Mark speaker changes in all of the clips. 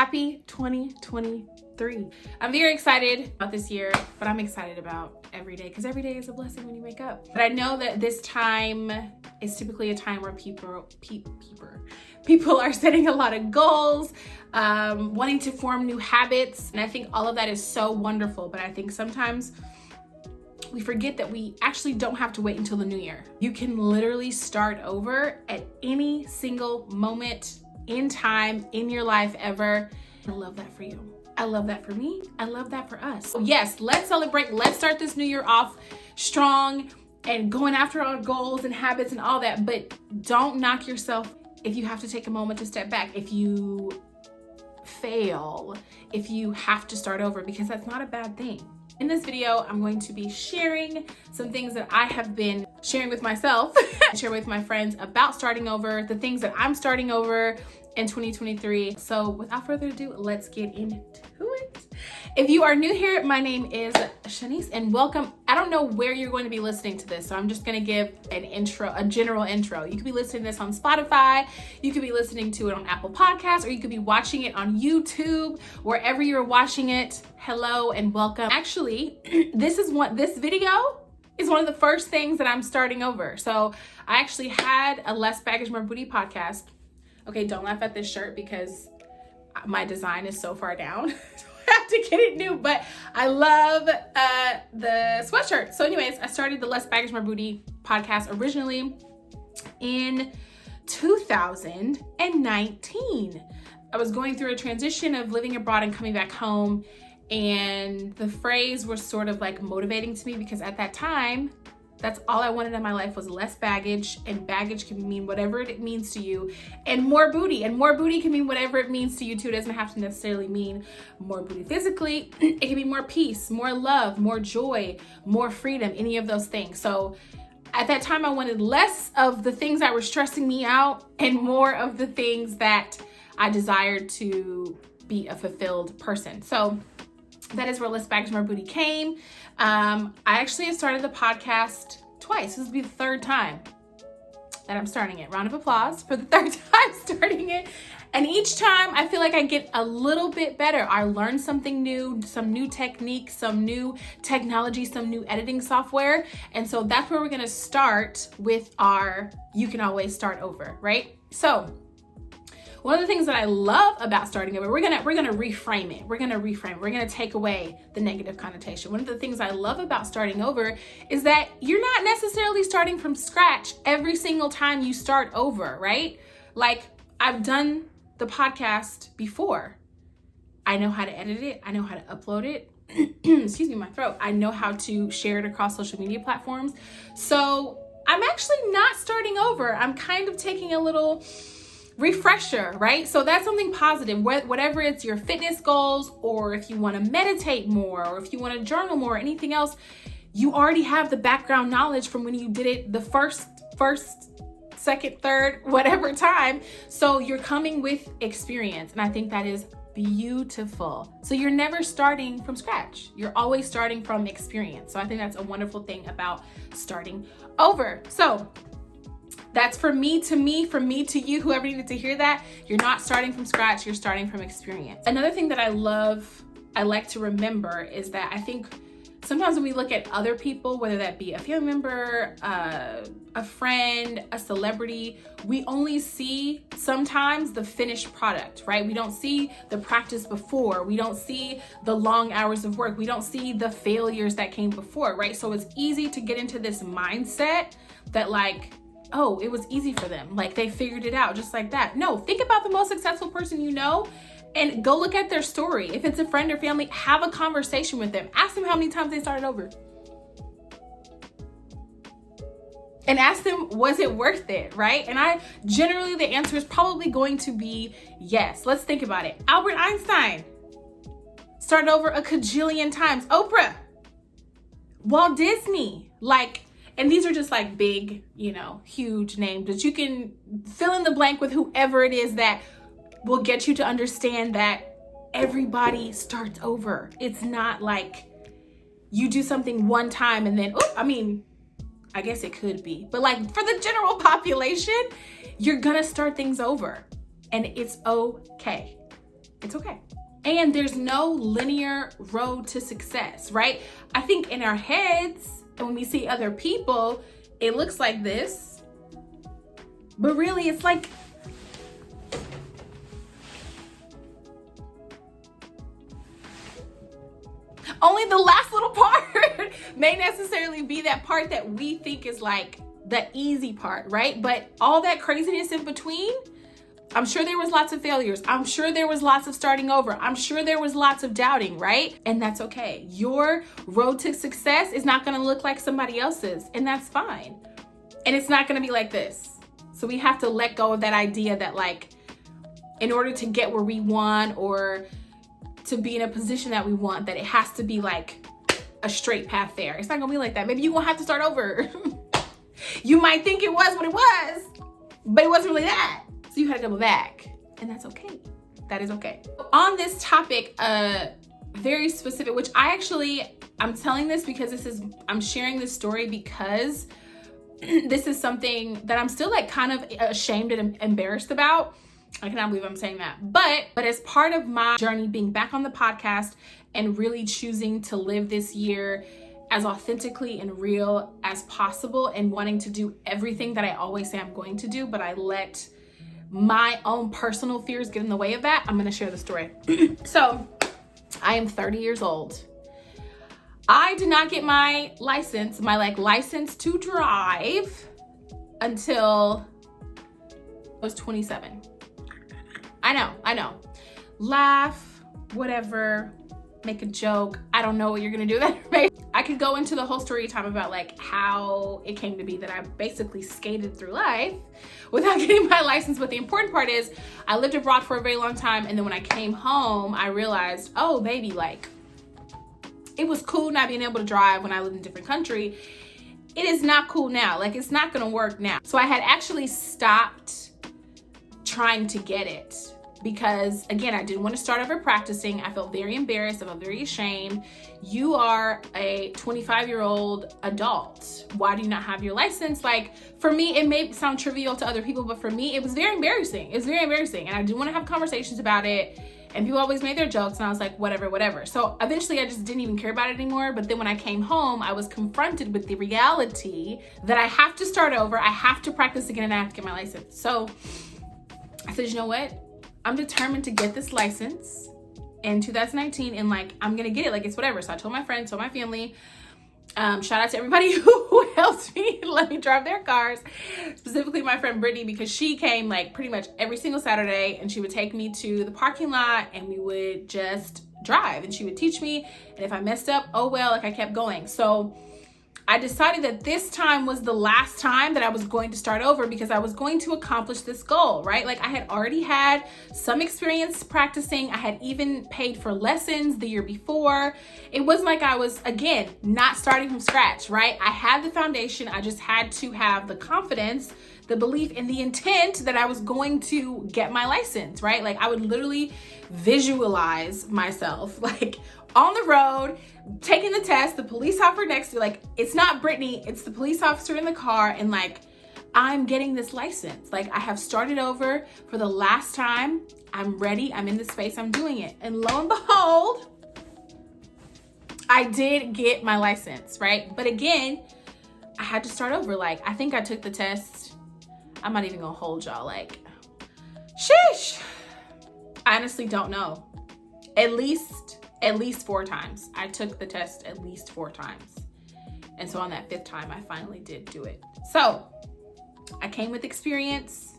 Speaker 1: Happy 2023. I'm very excited about this year, but I'm excited about every day because every day is a blessing when you wake up. But I know that this time is typically a time where people are setting a lot of goals, wanting to form new habits. And I think all of that is so wonderful. But I think sometimes we forget that we actually don't have to wait until the new year. You can literally start over at any single moment in time in your life ever. I love that for you. I love that for me. I love that for us. So yes, let's celebrate. Let's start this new year off strong and going after our goals and habits and all that. But don't knock yourself if you have to take a moment to step back, if you fail, if you have to start over, because that's not a bad thing. In this video, I'm going to be sharing some things that I have been sharing with myself, share with my friends about starting over, the things that I'm starting over in 2023. So without further ado, let's get into it. If you are new here, my name is Shanice and welcome. I don't know where you're going to be listening to this, so I'm just going to give an intro, a general intro. You could be listening to this on Spotify, you could be listening to it on Apple Podcasts, or you could be watching it on YouTube, wherever you're watching it. Hello and welcome. Actually, this video is one of the first things that I'm starting over. So I actually had a Less Baggage, More Booty podcast. Okay, don't laugh at this shirt because my design is so far down. I have to get it new, but I love the sweatshirt. So anyways, I started the Less Baggage, More Booty podcast originally in 2019. I was going through a transition of living abroad and coming back home, and the phrase was sort of like motivating to me because at that time, that's all I wanted in my life was less baggage, and baggage can mean whatever it means to you, and more booty can mean whatever it means to you too. It doesn't have to necessarily mean more booty physically. It can be more peace, more love, more joy, more freedom, any of those things. So at that time, I wanted less of the things that were stressing me out and more of the things that I desired to be a fulfilled person. So that is where Less Baggage, More Booty came. I actually have started the podcast twice. This will be the third time that I'm starting it. Round of applause for the third time starting it. And each time I feel like I get a little bit better. I learn something new, some new techniques, some new technology, some new editing software. And so that's where we're gonna start with our You Can Always Start Over, right? So one of the things that I love about starting over, we're gonna reframe it. We're gonna take away the negative connotation. One of the things I love about starting over is that you're not necessarily starting from scratch every single time you start over, right? Like, I've done the podcast before. I know how to edit it. I know how to upload it. Excuse me, my throat. I know how to share it across social media platforms. So I'm actually not starting over. I'm kind of taking a little refresher, right? So that's something positive, whatever it's your fitness goals, or if you want to meditate more, or if you want to journal more, or anything else, you already have the background knowledge from when you did it the first, second, third, whatever time. So you're coming with experience. And I think that is beautiful. So you're never starting from scratch. You're always starting from experience. So I think that's a wonderful thing about starting over. So that's from me to you, whoever needed to hear that. You're not starting from scratch, you're starting from experience. Another thing that I like to remember is that I think sometimes when we look at other people, whether that be a family member, a friend, a celebrity, we only see sometimes the finished product, right? We don't see the practice before. We don't see the long hours of work. We don't see the failures that came before, right? So it's easy to get into this mindset that like, oh, it was easy for them. Like they figured it out just like that. No, think about the most successful person you know and go look at their story. If it's a friend or family, have a conversation with them. Ask them how many times they started over. And ask them, was it worth it, right? And generally the answer is probably going to be yes. Let's think about it. Albert Einstein started over a cajillion times. Oprah, Walt Disney, and these are just like big, huge names, but you can fill in the blank with whoever it is that will get you to understand that everybody starts over. It's not like you do something one time and then, I guess it could be, but for the general population, you're gonna start things over and it's okay. It's okay. And there's no linear road to success, right? I think in our heads, and when we see other people, it looks like this, but really it's like, only the last little part may necessarily be that part that we think is like the easy part, right? But all that craziness in between, I'm sure there was lots of failures. I'm sure there was lots of starting over. I'm sure there was lots of doubting, right? And that's okay. Your road to success is not gonna look like somebody else's, and that's fine. And it's not gonna be like this. So we have to let go of that idea that like, in order to get where we want or to be in a position that we want, that it has to be like a straight path there. It's not gonna be like that. Maybe you won't have to start over. You might think it was what it was, but it wasn't really that. So you had to double back, and that's okay. That is okay. On this topic, very specific, which I'm telling this because I'm sharing this story because this is something that I'm still like kind of ashamed and embarrassed about. I cannot believe I'm saying that. But as part of my journey being back on the podcast and really choosing to live this year as authentically and real as possible and wanting to do everything that I always say I'm going to do, but I let my own personal fears get in the way of that, I'm gonna share the story. So I am 30 years old. I did not get my license to drive until I was 27. I know. Laugh, whatever, make a joke. I don't know what you're gonna do that, right? I could go into the whole story time about like how it came to be that I basically skated through life without getting my license. But the important part is I lived abroad for a very long time. And then when I came home, I realized, oh baby, like it was cool not being able to drive when I lived in a different country. It is not cool now. Like it's not gonna work now. So I had actually stopped trying to get it because again, I didn't want to start over practicing. I felt very embarrassed. I felt very ashamed. You are a 25-year-old adult. Why do you not have your license? Like for me, it may sound trivial to other people, but for me, it was very embarrassing. It was very embarrassing. And I didn't want to have conversations about it. And people always made their jokes and I was like, whatever. So eventually I just didn't even care about it anymore. But then when I came home, I was confronted with the reality that I have to start over. I have to practice again and I have to get my license. So I said, you know what? I'm determined to get this license in 2019 and like, I'm gonna get it, like it's whatever. So I told my friends, told my family, shout out to everybody who helped me and let me drive their cars, specifically my friend Brittany, because she came like pretty much every single Saturday and she would take me to the parking lot and we would just drive and she would teach me. And if I messed up, oh well, like I kept going. So I decided that this time was the last time that I was going to start over because I was going to accomplish this goal, right? Like I had already had some experience practicing. I had even paid for lessons the year before. It wasn't like I was, again, not starting from scratch, right? I had the foundation. I just had to have the confidence, the belief, and the intent that I was going to get my license, right? Like I would literally visualize myself like on the road, taking the test, the police officer next to, like, it's not Brittany, it's the police officer in the car, and like, I'm getting this license. Like, I have started over for the last time. I'm ready, I'm in the space, I'm doing it. And lo and behold, I did get my license, right? But again, I had to start over. Like, I think I took the test, I'm not even gonna hold y'all, like, sheesh. I honestly don't know. At least 4 times. I took the test at least 4 times. And so on that 5th time, I finally did do it. So I came with experience,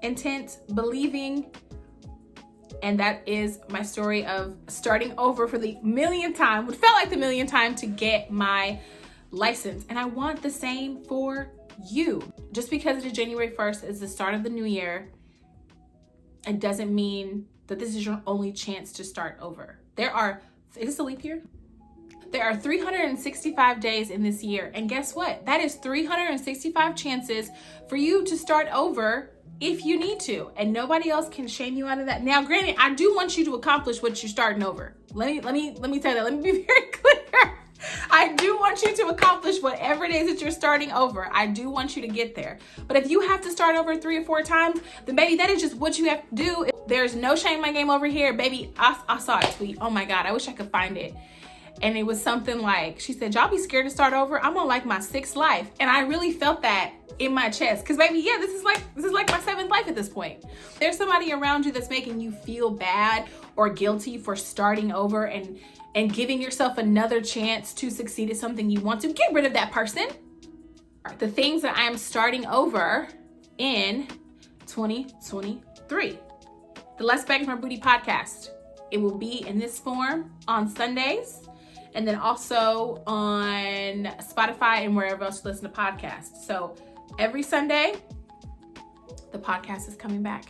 Speaker 1: intent, believing, and that is my story of starting over for the millionth time, what felt like the millionth time, to get my license. And I want the same for you. Just because it is January 1st is the start of the new year, it doesn't mean that this is your only chance to start over. Is this a leap year? There are 365 days in this year. And guess what? That is 365 chances for you to start over if you need to. And nobody else can shame you out of that. Now, granted, I do want you to accomplish what you're starting over. Let me tell you that. Let me be very clear. I do want you to accomplish accomplish whatever it is that you're starting over. I do want you to get there. But if you have to start over 3 or 4 times, then baby, that is just what you have to do. There's no shame in my game over here. Baby, I saw a tweet. Oh my God, I wish I could find it. And it was something like, she said, y'all be scared to start over? I'm on like my 6th life. And I really felt that in my chest. Cause baby, yeah, this is like my 7th life at this point. There's somebody around you that's making you feel bad or guilty for starting over and giving yourself another chance to succeed at something you want to. Get rid of that person. The things that I am starting over in 2023. The Less Baggage More Booty podcast. It will be in this form on Sundays, and then also on Spotify and wherever else you listen to podcasts. So every Sunday, the podcast is coming back.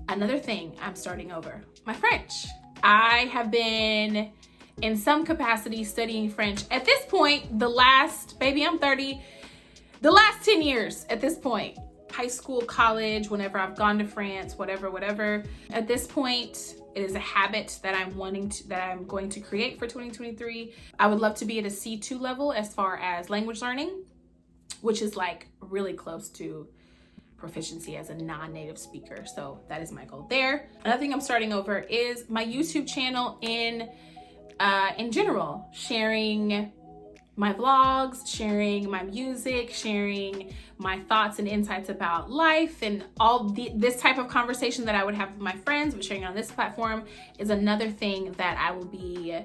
Speaker 1: Another thing I'm starting over, my French. I have been in some capacity studying French. At this point, I'm 30, the last 10 years at this point. High school, college, whenever I've gone to France, whatever. At this point, it is a habit that I'm going to create for 2023. I would love to be at a C2 level as far as language learning, which is like really close to proficiency as a non-native speaker. So that is my goal there. Another thing I'm starting over is my YouTube channel in general, sharing my vlogs, sharing my music, sharing my thoughts and insights about life, and this type of conversation that I would have with my friends, but sharing on this platform is another thing that I will be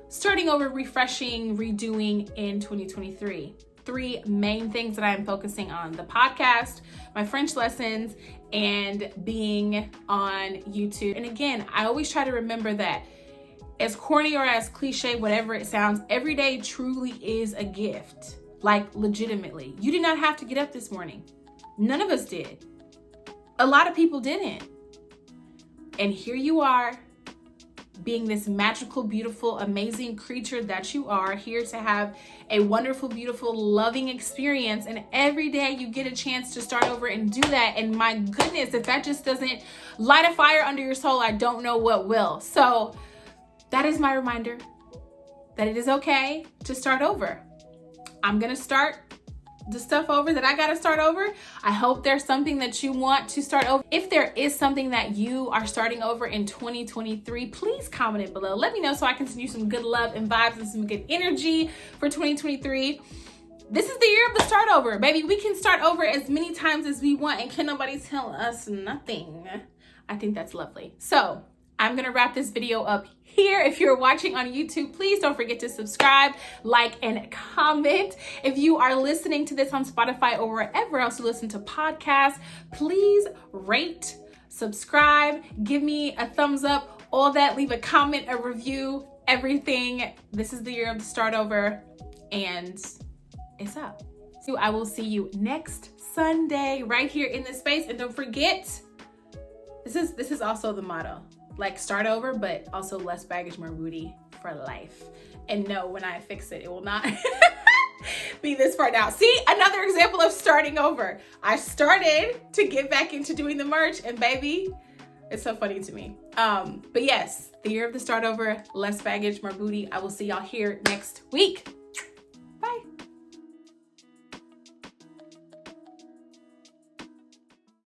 Speaker 1: starting over, refreshing, redoing in 2023. 3 main things that I am focusing on: the podcast, my French lessons, and being on YouTube. And again, I always try to remember that as corny or as cliche, whatever it sounds, every day truly is a gift. Like, legitimately. You did not have to get up this morning. None of us did. A lot of people didn't. And here you are, being this magical, beautiful, amazing creature that you are, here to have a wonderful, beautiful, loving experience. And every day you get a chance to start over and do that. And my goodness, if that just doesn't light a fire under your soul, I don't know what will. So that is my reminder that it is okay to start over. I'm gonna start the stuff over that I gotta start over. I hope there's something that you want to start over. If there is something that you are starting over in 2023, please comment it below. Let me know so I can send you some good love and vibes and some good energy for 2023. This is the year of the start over, baby. We can start over as many times as we want and can nobody tell us nothing. I think that's lovely. So I'm gonna wrap this video up here. If you're watching on YouTube, please don't forget to subscribe, like, and comment. If you are listening to this on Spotify or wherever else you listen to podcasts, please rate, subscribe, give me a thumbs up, all that, leave a comment, a review, everything. This is the year of the start over, and it's up. So I will see you next Sunday right here in this space. And don't forget, this is also the motto. Like, start over, but also less baggage, more booty for life. And no, when I fix it, it will not be this far now. See, another example of starting over. I started to get back into doing the merch, and baby, it's so funny to me. But yes, the year of the start over, less baggage, more booty. I will see y'all here next week.